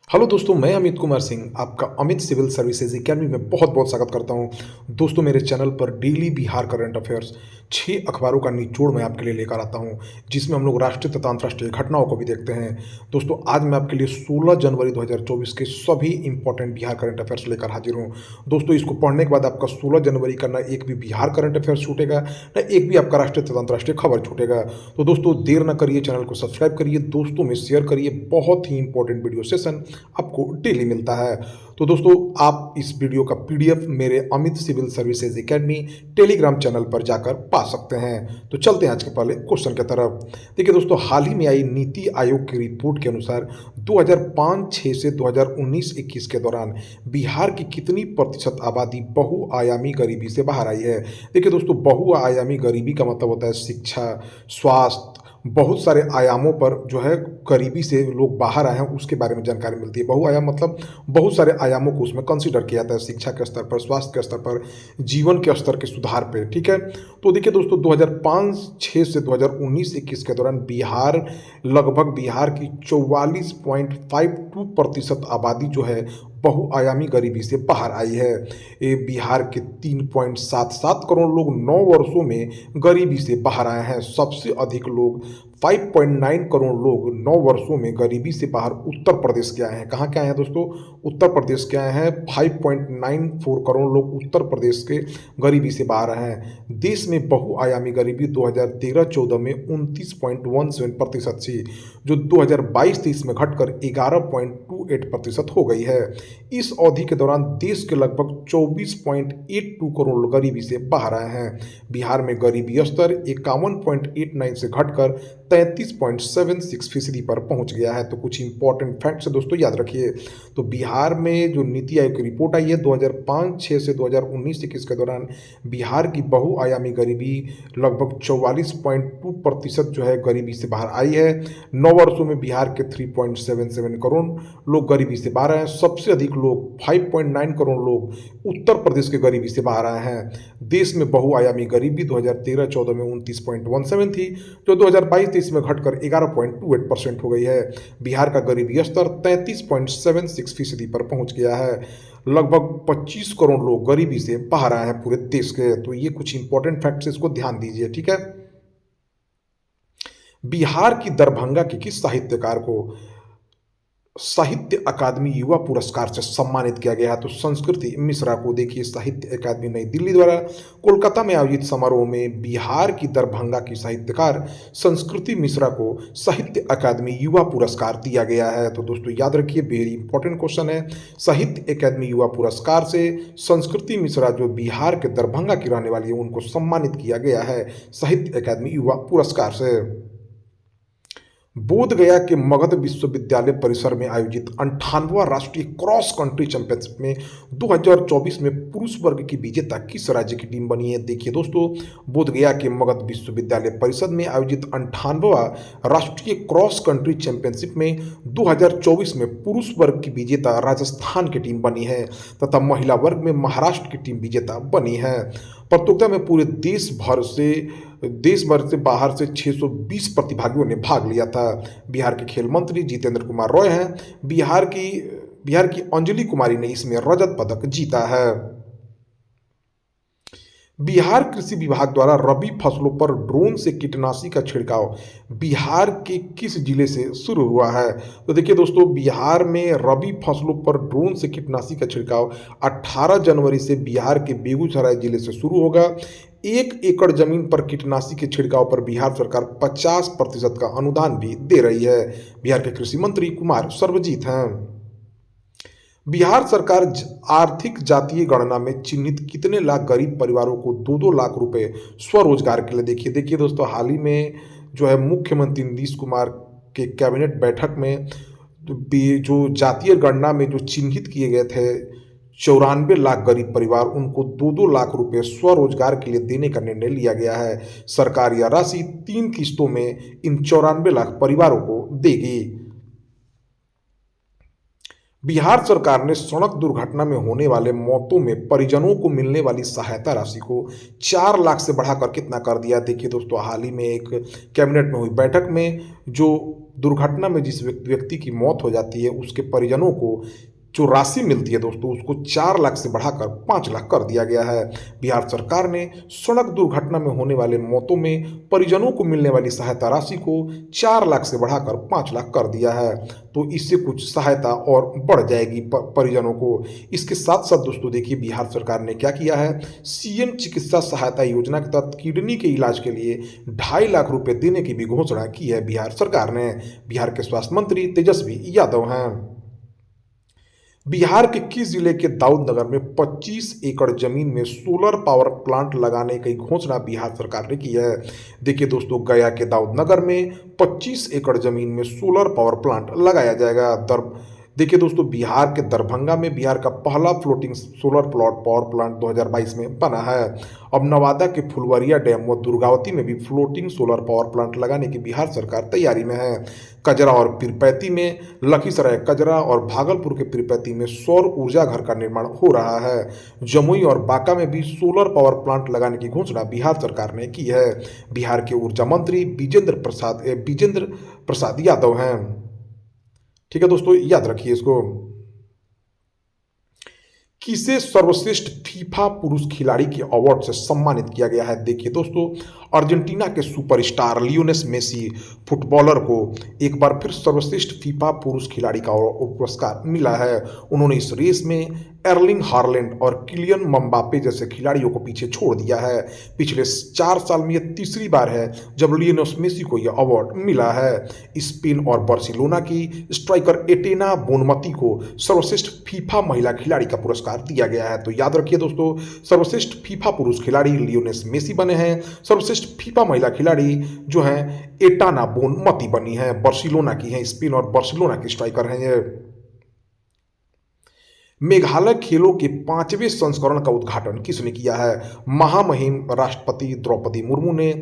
Hello दोस्तों, मैं अमित कुमार सिंह आपका अमित सिविल सर्विसेज एकेडमी में बहुत बहुत स्वागत करता हूं। दोस्तों, मेरे चैनल पर डेली बिहार करंट अफेयर्स 6 अखबारों का निचोड़ मैं आपके लिए लेकर आता हूं, जिसमें हम लोग राष्ट्रीय तथा अंतर्राष्ट्रीय घटनाओं को भी देखते हैं। दोस्तों, आज मैं आपके लिए 16 जनवरी 2024 के सभी इंपॉर्टेंट बिहार करंट अफेयर्स लेकर हाजिर हूँ। दोस्तों, इसको पढ़ने के बाद आपका 16 जनवरी का ना एक भी बिहार करंट अफेयर्स छूटेगा, ना एक भी आपका राष्ट्रीय तथा अंतर्राष्ट्रीय खबर छूटेगा। तो दोस्तों, देर न करिए, चैनल को सब्सक्राइब करिए, दोस्तों में शेयर करिए। बहुत ही इंपॉर्टेंट वीडियो सेशन आपको डेली मिलता है। तो दोस्तों, आप इस वीडियो का पीडीएफ मेरे Amit civil services academy Telegram channel पर जाकर पा सकते हैं। तो चलते हैं आज के पहले क्वेश्चन की तरफ। देखिए दोस्तों, हाल ही में आई नीति आयोग की रिपोर्ट के अनुसार 2005-6 से 2019-21 के दौरान बिहार की कितनी प्रतिशत आबादी बहुआयामी गरीबी से बाहर आई है। देखिए दोस्तों, बहुआयामी गरीबी का मतलब होता है शिक्षा, स्वास्थ्य, बहुत सारे आयामों पर जो है गरीबी से लोग बाहर आए हैं, उसके बारे में जानकारी मिलती है। बहुआयाम मतलब बहुत सारे आयामों को उसमें कंसीडर किया जाता है, शिक्षा के स्तर पर, स्वास्थ्य के स्तर पर, जीवन के स्तर के सुधार पे। ठीक है, तो देखिए दोस्तों, 2005-6 से 2019-21 के दौरान बिहार की 44.52% आबादी जो है बहुआयामी गरीबी से बाहर आई है। ये बिहार के 3.77 करोड़ लोग 9 वर्षों में गरीबी से बाहर आए हैं। सबसे अधिक लोग 5.9 करोड़ लोग 9 वर्षों में गरीबी से बाहर उत्तर प्रदेश के आए हैं। कहाँ के आए हैं दोस्तों? उत्तर प्रदेश के आए हैं। 5.94 करोड़ लोग उत्तर प्रदेश के गरीबी से बाहर आए हैं। देश में बहुआयामी गरीबी 2013-14 में 29.17% थी, जो 2022-23 में घटकर 11.28% हो गई है। इस अवधि के दौरान देश के लगभग 24.82 करोड़ लोग गरीबी से बाहर आए हैं। बिहार में गरीबी स्तर 51.89 से घटकर 33.76% पर पहुंच गया है। तो कुछ इंपॉर्टेंट फैक्ट्स दोस्तों याद रखिए। तो बिहार में जो नीति आयोग की रिपोर्ट आई है 2005-6 से 2019-21 के दौरान बिहार की बहुआयामी गरीबी लगभग 44.2% जो है गरीबी से बाहर आई है। 9 वर्षों में बिहार के 3.77 करोड़ लोग गरीबी से बाहर आए हैं। सबसे अधिक लोग 5.9 करोड़ लोग उत्तर प्रदेश के गरीबी से बाहर आए हैं। देश में बहुआयामी गरीबी 2013-14 में 29.17 थी, जो 2022-23 में घटकर 11.28% हो गई है। बिहार का गरीबी स्तर 33.76% पर पहुंच गया है। लगभग 25 करोड़ लोग गरीबी से बाहर आए हैं पूरे देश के। तो ये कुछ इंपॉर्टेंट फैक्ट्स, इसको ध्यान दीजिए। ठीक है, बिहार की दरभंगा के किस साहित्यकार को साहित्य अकादमी युवा पुरस्कार से सम्मानित किया गया है? तो संस्कृति मिश्रा को। देखिए, साहित्य अकादमी नई दिल्ली द्वारा कोलकाता में आयोजित समारोह में बिहार की दरभंगा की साहित्यकार संस्कृति मिश्रा को साहित्य अकादमी युवा पुरस्कार दिया गया है। तो दोस्तों याद रखिए, वेरी इंपॉर्टेंट क्वेश्चन है। साहित्य अकादमी युवा पुरस्कार से संस्कृति मिश्रा, जो बिहार के दरभंगा की रहने वाली है, उनको सम्मानित किया गया है साहित्य अकादमी युवा पुरस्कार से। बोधगया के मगध विश्वविद्यालय परिसर में आयोजित 58वां राष्ट्रीय क्रॉस कंट्री चैंपियनशिप में 2024 में पुरुष वर्ग की विजेता किस राज्य की टीम बनी है? देखिए दोस्तों, बोधगया के मगध विश्वविद्यालय परिषद में आयोजित 58वां राष्ट्रीय क्रॉस कंट्री चैंपियनशिप में 2024 में पुरुष वर्ग की विजेता राजस्थान की टीम बनी है, तथा महिला वर्ग में महाराष्ट्र की टीम विजेता बनी है। प्रतियोगिता में पूरे देश भर से बाहर से 620 प्रतिभागियों ने भाग लिया था। बिहार के खेल मंत्री जितेंद्र कुमार रॉय हैं। बिहार की अंजलि कुमारी ने इसमें रजत पदक जीता है। बिहार कृषि विभाग द्वारा रबी फसलों पर ड्रोन से कीटनाशी का छिड़काव बिहार के किस जिले से शुरू हुआ है? तो देखिए दोस्तों, बिहार में रबी फसलों पर ड्रोन से कीटनाशी का छिड़काव 18 जनवरी से बिहार के बेगूसराय जिले से शुरू होगा। 1 एकड़ जमीन पर कीटनाशी के छिड़काव पर बिहार सरकार 50% का अनुदान भी दे रही है। बिहार के कृषि मंत्री कुमार सर्वजीत हैं। बिहार सरकार आर्थिक जातीय गणना में चिन्हित कितने लाख गरीब परिवारों को 2-2 लाख रुपए स्वरोजगार के लिए? देखिए दोस्तों, हाल ही में जो है मुख्यमंत्री नीतीश कुमार के कैबिनेट बैठक में जो जातीय गणना में जो चिन्हित किए गए थे 94 लाख गरीब परिवार, उनको 2-2 लाख रुपए स्वरोजगार के लिए देने का निर्णय लिया गया है। सरकार यह राशि 3 किस्तों में इन 94 लाख परिवारों को देगी। बिहार सरकार ने सड़क दुर्घटना में होने वाले मौतों में परिजनों को मिलने वाली सहायता राशि को 4 लाख से बढ़ाकर कितना कर दिया। देखिए दोस्तों, हाल ही में एक कैबिनेट में हुई बैठक में जो दुर्घटना में जिस व्यक्ति की मौत हो जाती है उसके परिजनों को जो राशि मिलती है दोस्तों उसको 4 लाख से बढ़ाकर 5 लाख कर दिया गया है। बिहार सरकार ने सड़क दुर्घटना में होने वाले मौतों में परिजनों को मिलने वाली सहायता राशि को 4 लाख से बढ़ाकर 5 लाख कर दिया है। तो इससे कुछ सहायता और बढ़ जाएगी परिजनों को। इसके साथ साथ दोस्तों देखिए बिहार सरकार ने क्या किया है, सीएम चिकित्सा सहायता योजना के तहत किडनी के इलाज के लिए 2.5 लाख रुपए देने की भी घोषणा की है बिहार सरकार ने। बिहार के स्वास्थ्य मंत्री तेजस्वी यादव हैं। बिहार के किस जिले के दाऊदनगर में 25 एकड़ जमीन में सोलर पावर प्लांट लगाने की घोषणा बिहार सरकार ने की है। देखिए दोस्तों, गया के दाऊदनगर में 25 एकड़ जमीन में सोलर पावर प्लांट लगाया जाएगा। देखिए दोस्तों, बिहार के दरभंगा में बिहार का पहला फ्लोटिंग सोलर पावर प्लांट 2022 में बना है। अब नवादा के फुलवरिया डैम व दुर्गावती में भी फ्लोटिंग सोलर पावर प्लांट लगाने की बिहार सरकार तैयारी में है। कजरा और पीरपैंती में, लखीसराय कजरा और भागलपुर के पीरपैंती में सौर ऊर्जा घर का निर्माण हो रहा है। जमुई और बांका में भी सोलर पावर प्लांट लगाने की घोषणा बिहार सरकार ने की है। बिहार के ऊर्जा मंत्री विजेंद्र प्रसाद यादव हैं। ठीक है दोस्तों, याद रखिए इसको। किसे सर्वश्रेष्ठ फीफा पुरुष खिलाड़ी के अवार्ड से सम्मानित किया गया है। देखिए दोस्तों, अर्जेंटीना के सुपरस्टार लियोनेल मेसी फुटबॉलर को एक बार फिर सर्वश्रेष्ठ फीफा पुरुष खिलाड़ी का पुरस्कार मिला है। उन्होंने इस रेस में एर्लिंग हार्लैंड और किलियन मम्बापे जैसे खिलाड़ियों को पीछे छोड़ दिया है। पिछले 4 साल में यह तीसरी बार है जब लियोनेल मेसी को यह अवार्ड मिला है। स्पेन और बार्सिलोना की स्ट्राइकर एटेना बोनमती को सर्वश्रेष्ठ फीफा महिला खिलाड़ी का पुरस्कार दिया गया है। तो याद रखिए दोस्तों, सर्वश्रेष्ठ फीफा पुरुष खिलाड़ी लियोनेल मेसी बने हैं। सर्वश्रेष्ठ फीफा महिला खिलाड़ी जो हैं एटाना बोनमती बनी है, बार्सिलोना की हैं, स्पेन और बार्सिलोना की स्ट्राइकर हैं ये। मेघालय खेलों के 5वें संस्करण का उद्घाटन किसने किया है। महामहिम राष्ट्रपति द्रौपदी मुर्मू ने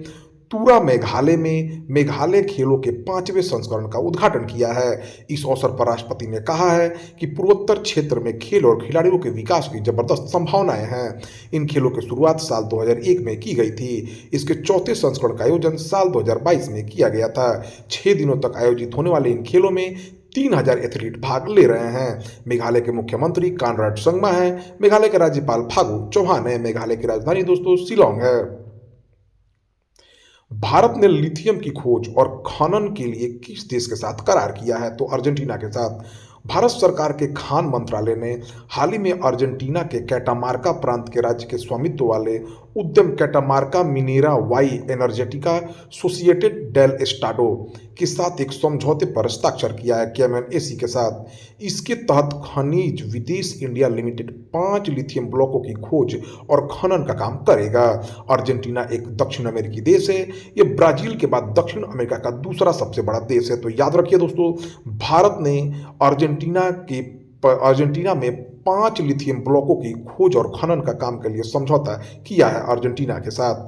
तुरा मेघालय में मेघालय खेलों के 5वें संस्करण का उद्घाटन किया है। इस अवसर पर राष्ट्रपति ने कहा है कि पूर्वोत्तर क्षेत्र में खेल और खिलाड़ियों के विकास की जबरदस्त संभावनाएं हैं। इन खेलों की शुरुआत साल 2001 में की गई थी। इसके चौथे संस्करण का आयोजन साल 2022 में किया गया था। 6 दिनों तक आयोजित होने वाले इन खेलों में 3000 एथलीट भाग ले रहे हैं। मेघालय के मुख्यमंत्री कानराड संगमा हैं। मेघालय के राज्यपाल फागू चौहान है। मेघालय की राजधानी दोस्तों शिलोंग है। भारत ने लिथियम की खोज और खनन के लिए किस देश के साथ करार किया है। तो अर्जेंटीना के साथ। भारत सरकार के खान मंत्रालय ने हाल ही में अर्जेंटीना के कैटामार्का प्रांत के राज्य के स्वामित्व वाले उद्यम कैटामार्का मिनेरा वाई एनर्जेटिका सोसिएटेड डेल एस्टाडो के साथ एक समझौते पर हस्ताक्षर किया है, KMNAC के साथ। इसके तहत खनिज विदेश इंडिया लिमिटेड 5 लिथियम ब्लॉकों की खोज और खनन का काम करेगा। अर्जेंटीना एक दक्षिण अमेरिकी देश है। ये ब्राजील के बाद दक्षिण अमेरिका का दूसरा सबसे बड़ा देश है। तो याद रखिए दोस्तों, भारत ने अर्जेंटीना में 5 लिथियम ब्लॉकों की खोज और खनन का काम के लिए समझौता किया है अर्जेंटीना के साथ।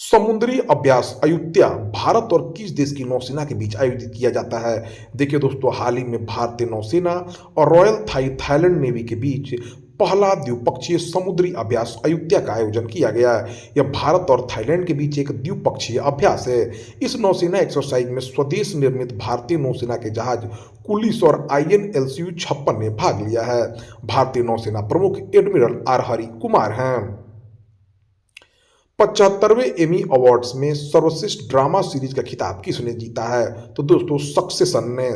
समुद्री अभ्यास अयुत्या भारत और किस देश की नौसेना के बीच आयोजित किया जाता है। देखिए दोस्तों, हाल ही में भारतीय नौसेना और रॉयल थाईलैंड नेवी के बीच पहला द्विपक्षीय समुद्री अभ्यास अयुत्या का आयोजन किया गया है। यह भारत और थाईलैंड के बीच एक द्विपक्षीय अभ्यास है। इस नौसेना एक्सरसाइज में स्वदेश निर्मित भारतीय नौसेना के जहाज कुलिस और INLCU 56 ने भाग लिया है। भारतीय नौसेना प्रमुख एडमिरल आर हरि कुमार हैं। 75वें एमी अवार्ड्स में सर्वश्रेष्ठ ड्रामा सीरीज का खिताब किसने जीता है। तो दोस्तों, सक्सेशन ने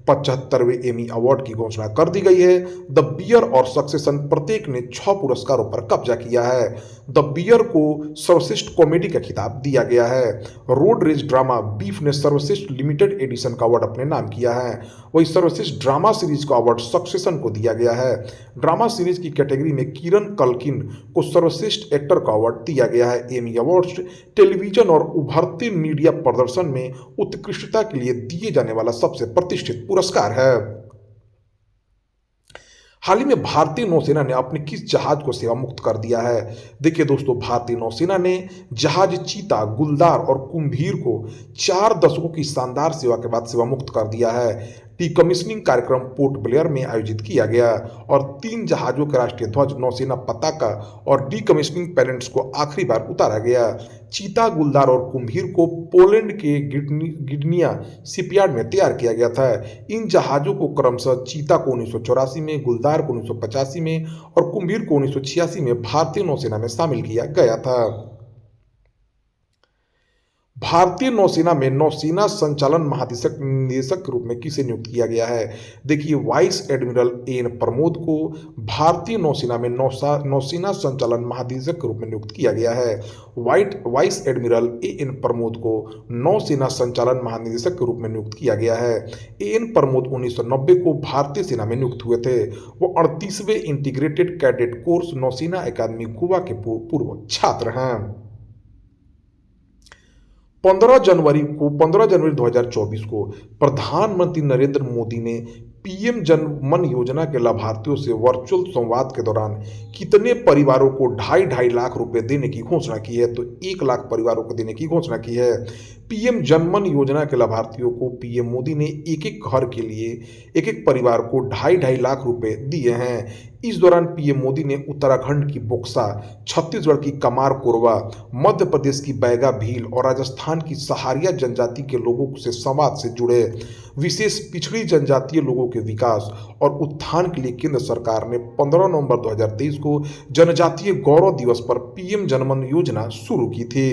75वें एमी अवार्ड की घोषणा कर दी गई है। द बियर और सक्सेशन प्रत्येक ने 6 पुरस्कारों पर कब्जा किया है। द बियर को सर्वश्रेष्ठ कॉमेडी का खिताब दिया गया है। रोड रेज ड्रामा बीफ ने सर्वश्रेष्ठ लिमिटेड एडिशन का अवार्ड अपने नाम किया है। वही सर्वश्रेष्ठ ड्रामा सीरीज का अवार्ड सक्सेशन को दिया गया है। ड्रामा सीरीज की कैटेगरी में किरण कल्किन को सर्वश्रेष्ठ एक्टर का अवार्ड दिया गया है। एमी अवार्ड्स टेलीविजन और उभरते मीडिया प्रदर्शन में उत्कृष्टता के लिए दिए जाने वाला सबसे प्रतिष्ठित पुरस्कार है। हाल ही में भारतीय नौसेना ने अपने किस जहाज को सेवा मुक्त कर दिया है? देखिए दोस्तों, भारतीय नौसेना ने जहाज चीता, गुलदार और कुंभीर को 4 दशकों की शानदार सेवा के बाद सेवा मुक्त कर दिया है। डिकमीशनिंग कार्यक्रम पोर्ट ब्लेयर में आयोजित किया गया और 3 जहाजों के राष्ट्रीय ध्वज, नौसेना पताका और डिकमीशनिंग पैलेट्स को आखिरी बार उतारा गया। चीता, गुलदार और कुंभीर को पोलैंड के गिडनिया शिपयार्ड में तैयार किया गया था। इन जहाजों को क्रमशः चीता को 1984 में, गुलदार को 1985 में और कुंभीर को 1986 में भारतीय नौसेना में शामिल किया गया था। भारतीय नौसेना में नौसेना संचालन महानिदेशक निदेशक के रूप में किसे नियुक्त किया गया है? देखिए, वाइस एडमिरल एन प्रमोद को भारतीय नौसेना में नौसेना संचालन महानिदेशक के रूप में नियुक्त किया गया है। वाइस एडमिरल एन प्रमोद को नौसेना संचालन महानिदेशक के रूप में नियुक्त किया गया है। एन प्रमोद 1990 को भारतीय सेना में नियुक्त हुए थे। वो 38वें इंटीग्रेटेड कैडेट कोर्स नौसेना अकादमी गोवा के पूर्व छात्र हैं। 15 जनवरी 2024 को प्रधानमंत्री नरेंद्र मोदी ने पीएम जन मन योजना के लाभार्थियों से वर्चुअल संवाद के दौरान कितने परिवारों को 2.5 लाख रुपए देने की घोषणा की है? तो 1 लाख परिवारों को देने की घोषणा की है। पीएम जनमन योजना के लाभार्थियों को पीएम मोदी ने एक एक घर के लिए एक एक परिवार को 2.5 लाख रुपए दिए हैं। इस दौरान पीएम मोदी ने उत्तराखंड की बोक्सा, छत्तीसगढ़ की कमार कोरवा, मध्य प्रदेश की बैगा भील और राजस्थान की सहारिया जनजाति के लोगों से संवाद से जुड़े विशेष पिछड़ी जनजातीय लोगों के विकास और उत्थान के लिए केंद्र सरकार ने 15 नवंबर 2023 को जनजातीय गौरव दिवस पर पीएम जनमन योजना शुरू की थी।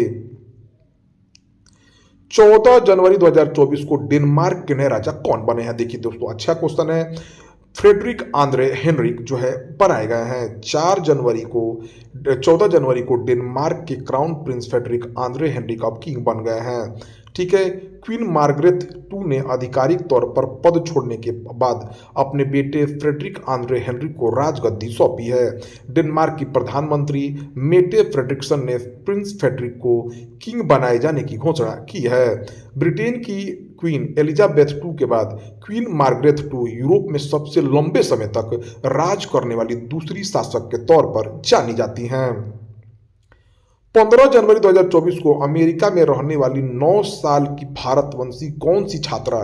14 जनवरी 2024 को डेनमार्क के नए राजा कौन बने हैं? देखिए दोस्तों, अच्छा क्वेश्चन है। फ्रेडरिक आंद्रे हेनरिक जो है बनाए गए हैं। 14 जनवरी को डेनमार्क के crown prince Frederik André Henrik अब किंग बन गए हैं। ठीक है। क्वीन मार्गरेट II ने आधिकारिक तौर पर पद छोड़ने के बाद अपने बेटे फ्रेडरिक आंद्रे हेनरिक को राजगद्दी सौंपी है। डेनमार्क की प्रधानमंत्री मेटे फ्रेडरिक्सन ने प्रिंस फ्रेडरिक को किंग बनाए जाने की घोषणा की है। ब्रिटेन की क्वीन एलिजाबेथ II के बाद क्वीन मार्गरेट II यूरोप में सबसे लंबे समय तक राज करने वाली दूसरी शासक के तौर पर जानी जाती हैं। 15 जनवरी 2024 को अमेरिका में रहने वाली 9 साल की भारतवंशी कौन सी छात्रा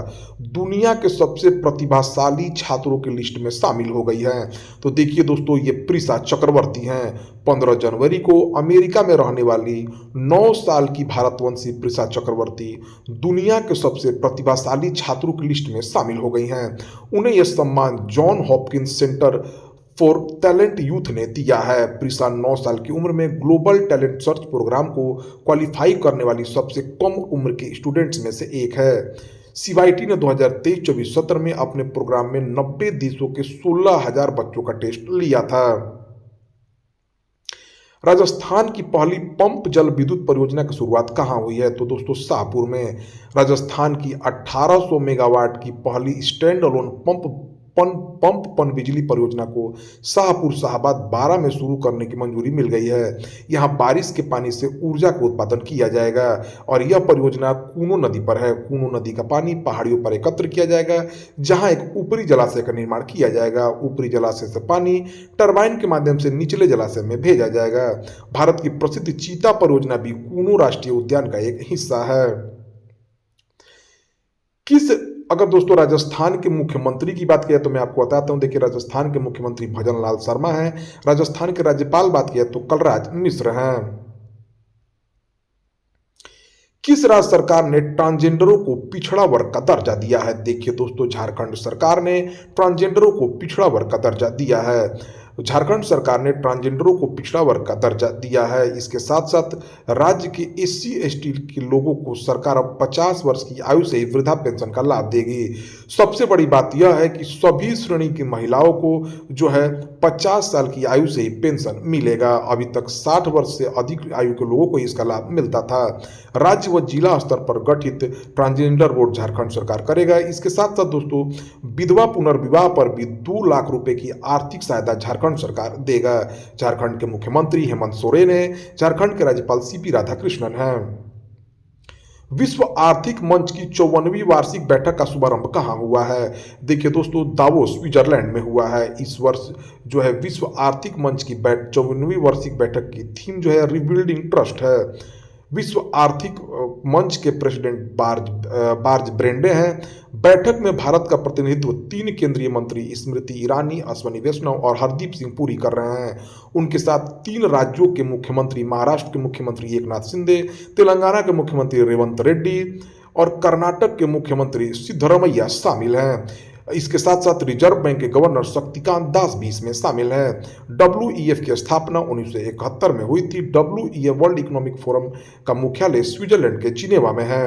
दुनिया के सबसे प्रतिभाशाली छात्रों की लिस्ट में शामिल हो गई है? तो देखिए दोस्तों, ये प्रिसा चक्रवर्ती हैं। 15 जनवरी को अमेरिका में रहने वाली 9 साल की भारतवंशी प्रिसा चक्रवर्ती दुनिया के सबसे प्रतिभाशाली छात्रों की लिस्ट में शामिल हो गई हैं। उन्हें यह सम्मान John Hopkins centre for talent youth ने दिया है। प्रिसा 9 साल की उम्र में ग्लोबल टैलेंट सर्च प्रोग्राम को क्वालिफाई करने वाली सबसे कम उम्र के स्टूडेंट्स में से एक है। CYT ने 2023-24 सत्र में अपने प्रोग्राम में 90 देशों के 16,000 बच्चों का टेस्ट लिया था। राजस्थान की पहली पंप जल विद्युत परियोजना की शुरुआत कहाँ हुई है? तो दोस्तों, शाहपुर में। राजस्थान की 1800 मेगावाट की पहली स्टैंड अलोन पनबिजली परियोजना को शाहपुर शाहबाद 12 में शुरू करने की मंजूरी मिल गई है। यहां बारिश के पानी से ऊर्जा का उत्पादन किया जाएगा और यह परियोजना कूनो नदी पर है। कूनो नदी का पानी पहाड़ियों पर एकत्र किया जाएगा, जहां एक ऊपरी जलाशय का निर्माण किया जाएगा। ऊपरी जलाशय से पानी टरबाइन के माध्यम से निचले जलाशय में भेजा जाएगा। भारत की प्रसिद्ध चीता परियोजना भी कूनो राष्ट्रीय उद्यान का एक हिस्सा है। अगर दोस्तों राजस्थान के मुख्यमंत्री की बात किया तो मैं आपको बताता हूं। देखिए, राजस्थान के मुख्यमंत्री भजन लाल शर्मा हैं। राजस्थान के राज्यपाल बात किया तो कलराज मिश्र हैं। किस राज्य सरकार ने ट्रांसजेंडरों को पिछड़ा वर्ग का दर्जा दिया है? देखिए दोस्तों, झारखंड सरकार ने ट्रांसजेंडरों को पिछड़ा वर्ग का दर्जा दिया है। झारखंड सरकार ने ट्रांसजेंडरों को पिछड़ा वर्ग का दर्जा दिया है। इसके साथ साथ राज्य के SC/ST के लोगों को सरकार अब 50 वर्ष की आयु से ही वृद्धा पेंशन का लाभ देगी। सबसे बड़ी बात यह है कि सभी श्रेणी की महिलाओं को जो है 50 साल की आयु से ही पेंशन मिलेगा। अभी तक 60 वर्ष से अधिक आयु के लोगों को इसका लाभ मिलता था। राज्य व जिला स्तर पर गठित ट्रांसजेंडर बोर्ड झारखंड सरकार करेगा। इसके साथ साथ दोस्तों, विधवा पुनर्विवाह पर भी 2 लाख रुपए की आर्थिक सहायता झारखंड सरकार देगा। झारखंड के मुख्यमंत्री हेमंत सोरेन है। झारखंड के राज्यपाल CP राधाकृष्णन हैं। विश्व आर्थिक मंच की 54वीं वार्षिक बैठक का शुभारंभ कहाँ हुआ है? देखिए दोस्तों, दावोस स्विट्जरलैंड में हुआ है। इस वर्ष जो है विश्व आर्थिक मंच की 54वीं वार्षिक बैठक की थीम जो है रिबिल्डिंग ट्रस्ट है। विश्व आर्थिक मंच के प्रेसिडेंट बार्ज ब्रेंडे हैं। बैठक में भारत का प्रतिनिधित्व 3 केंद्रीय मंत्री स्मृति ईरानी, अश्विनी वैष्णव और हरदीप सिंह पुरी कर रहे हैं। उनके साथ 3 राज्यों के मुख्यमंत्री, महाराष्ट्र के मुख्यमंत्री एकनाथ शिंदे, तेलंगाना के मुख्यमंत्री रेवंत रेड्डी और कर्नाटक के मुख्यमंत्री सिद्धरमैया शामिल हैं। इसके साथ साथ रिजर्व बैंक के गवर्नर शक्तिकांत दास भी इसमें शामिल हैं। डब्ल्यूईएफ की स्थापना 1971 में हुई थी। डब्ल्यूईएफ वर्ल्ड इकोनॉमिक फोरम का मुख्यालय स्विट्जरलैंड के जिनेवा में है।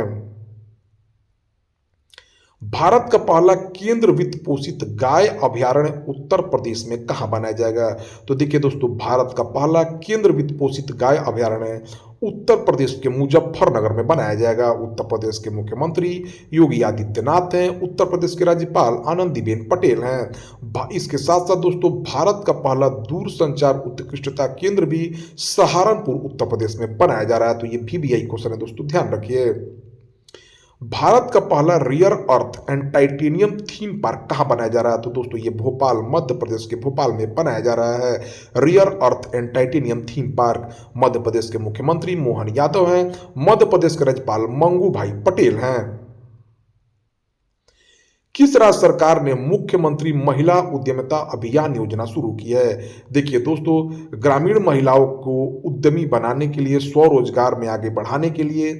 भारत का पहला केंद्र वित्त पोषित गाय अभयारण्य उत्तर प्रदेश में कहां बनाया जाएगा? तो देखिए दोस्तों, भारत का पहला केंद्र वित्त पोषित गाय अभयारण्य उत्तर प्रदेश के मुजफ्फरनगर में बनाया जाएगा। उत्तर प्रदेश के मुख्यमंत्री योगी आदित्यनाथ हैं। उत्तर प्रदेश के राज्यपाल आनंदीबेन पटेल हैं। इसके साथ साथ दोस्तों, भारत का पहला दूरसंचार उत्कृष्टता केंद्र भी सहारनपुर उत्तर प्रदेश में बनाया जा रहा है। तो ये VBI क्वेश्चन है दोस्तों, ध्यान रखिए। भारत का पहला rear earth and titanium theme park कहां बनाया जा रहा है? तो दोस्तों, ये भोपाल, मध्य प्रदेश के भोपाल में बनाया जा रहा है। Rare earth and titanium theme park. Madhya Pradesh के मुख्यमंत्री मोहन यादव हैं। मध्य प्रदेश के राज्यपाल मंगू भाई पटेल हैं। किस राज्य सरकार ने मुख्यमंत्री महिला उद्यमिता अभियान योजना शुरू की है? देखिए दोस्तों, ग्रामीण महिलाओं को उद्यमी बनाने के लिए, स्वरोजगार में आगे बढ़ाने के लिए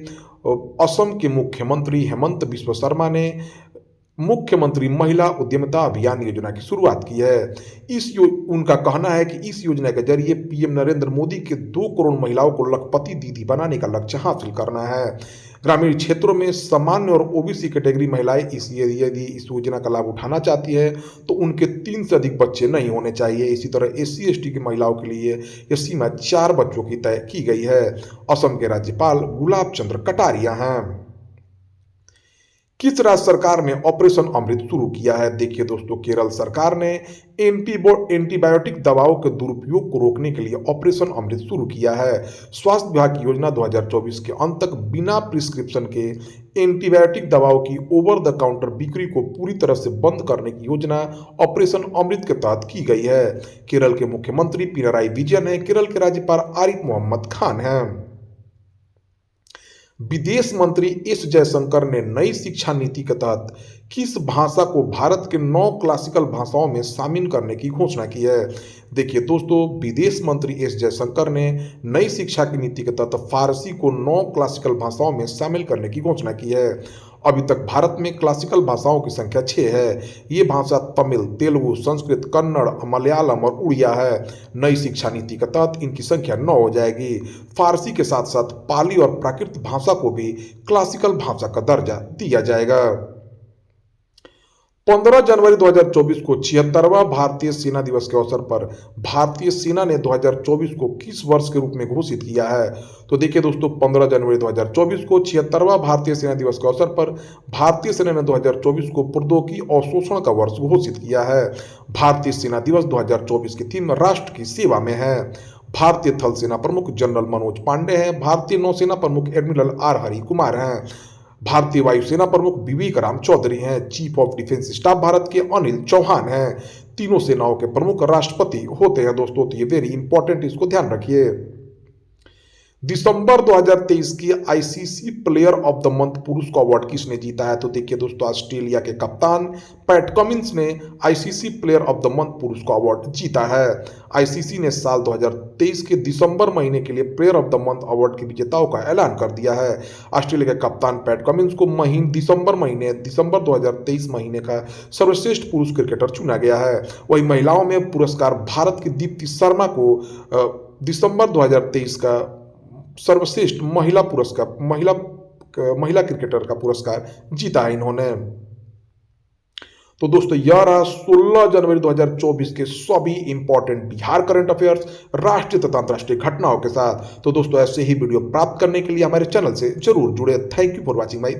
असम के मुख्यमंत्री हेमंत बिस्वा शर्मा ने मुख्यमंत्री महिला उद्यमिता अभियान योजना की शुरुआत की है। उनका कहना है कि इस योजना के जरिए पीएम नरेंद्र मोदी के 2 करोड़ महिलाओं को लखपति दीदी बनाने का लक्ष्य हासिल करना है। ग्रामीण क्षेत्रों में सामान्य और ओबीसी कैटेगरी महिलाएं यदि इस योजना का लाभ उठाना चाहती है तो उनके 3 से अधिक बच्चे नहीं होने चाहिए। इसी तरह SC/ST की महिलाओं के लिए यह सीमा 4 बच्चों की तय की गई है। असम के राज्यपाल गुलाब चंद्र कटारिया हैं। किस राज्य सरकार ने ऑपरेशन अमृत शुरू किया है? देखिए दोस्तों, केरल सरकार ने एंटीबायोटिक दवाओं के दुरुपयोग को रोकने के लिए ऑपरेशन अमृत शुरू किया है। स्वास्थ्य विभाग की योजना 2024 के अंत तक बिना प्रिस्क्रिप्शन के एंटीबायोटिक दवाओं की ओवर द काउंटर बिक्री को पूरी तरह से बंद करने की योजना ऑपरेशन अमृत के तहत की गई है। केरल के मुख्यमंत्री पिनराई विजयन है। केरल के राज्यपाल आरिफ मोहम्मद खान हैं। विदेश मंत्री एस जयशंकर ने नई शिक्षा नीति के तहत किस भाषा को भारत के 9 क्लासिकल भाषाओं में शामिल करने की घोषणा की है? देखिए दोस्तों, विदेश मंत्री एस जयशंकर ने नई शिक्षा की नीति के तहत फारसी को 9 क्लासिकल भाषाओं में शामिल करने की घोषणा की है। अभी तक भारत में क्लासिकल भाषाओं की संख्या 6 है। ये भाषा तमिल, तेलुगु, संस्कृत, कन्नड़, मलयालम और उड़िया है। नई शिक्षा नीति के तहत इनकी संख्या 9 हो जाएगी। फारसी के साथ साथ पाली और प्राकृत भाषा को भी क्लासिकल भाषा का दर्जा दिया जाएगा। 15 जनवरी 2024 को 76वां भारतीय सेना दिवस के अवसर पर भारतीय सेना ने 2024 को किस वर्ष के रूप में घोषित किया है? तो देखिए दोस्तों, 15 जनवरी 2024 को 76वां भारतीय सेना दिवस के अवसर पर भारतीय सेना ने 2024 को प्रौद्योगिकी अवशोषण का वर्ष घोषित किया है। भारतीय सेना दिवस 2024 की थीम राष्ट्र की सेवा में है। भारतीय थल सेना प्रमुख जनरल मनोज पांडे हैं। भारतीय नौसेना प्रमुख एडमिरल आर हरि कुमार हैं। भारतीय वायुसेना प्रमुख विवेक राम चौधरी हैं। Chief of defence staff Bharat के अनिल चौहान हैं। तीनों सेनाओं के प्रमुख राष्ट्रपति होते हैं दोस्तों। तो ये वेरी इंपॉर्टेंट, इसको ध्यान रखिए। दिसंबर 2023 की ICC player of the month पुरुष को अवार्ड किसने जीता है? तो देखिए दोस्तों, ऑस्ट्रेलिया के कप्तान पैट कमिंस ने ICC player of the month पुरुष को अवार्ड जीता है। आईसीसी ने साल 2023 के दिसंबर महीने के लिए player of the month award के विजेताओं का ऐलान कर दिया है। ऑस्ट्रेलिया के कप्तान पैट कमिंस को दिसंबर 2023 महीने का सर्वश्रेष्ठ पुरुष क्रिकेटर चुना गया है। वही महिलाओं में पुरस्कार भारत की दीप्ति शर्मा को दिसंबर 2023 का सर्वश्रेष्ठ महिला क्रिकेटर का पुरस्कार जीता है इन्होंने। तो दोस्तों, यह रहा 16 जनवरी 2024 के सभी इंपॉर्टेंट बिहार करंट अफेयर्स, राष्ट्रीय तथा अंतर्राष्ट्रीय घटनाओं के साथ। तो दोस्तों, ऐसे ही वीडियो प्राप्त करने के लिए हमारे चैनल से जरूर जुड़े। Thank you for watching my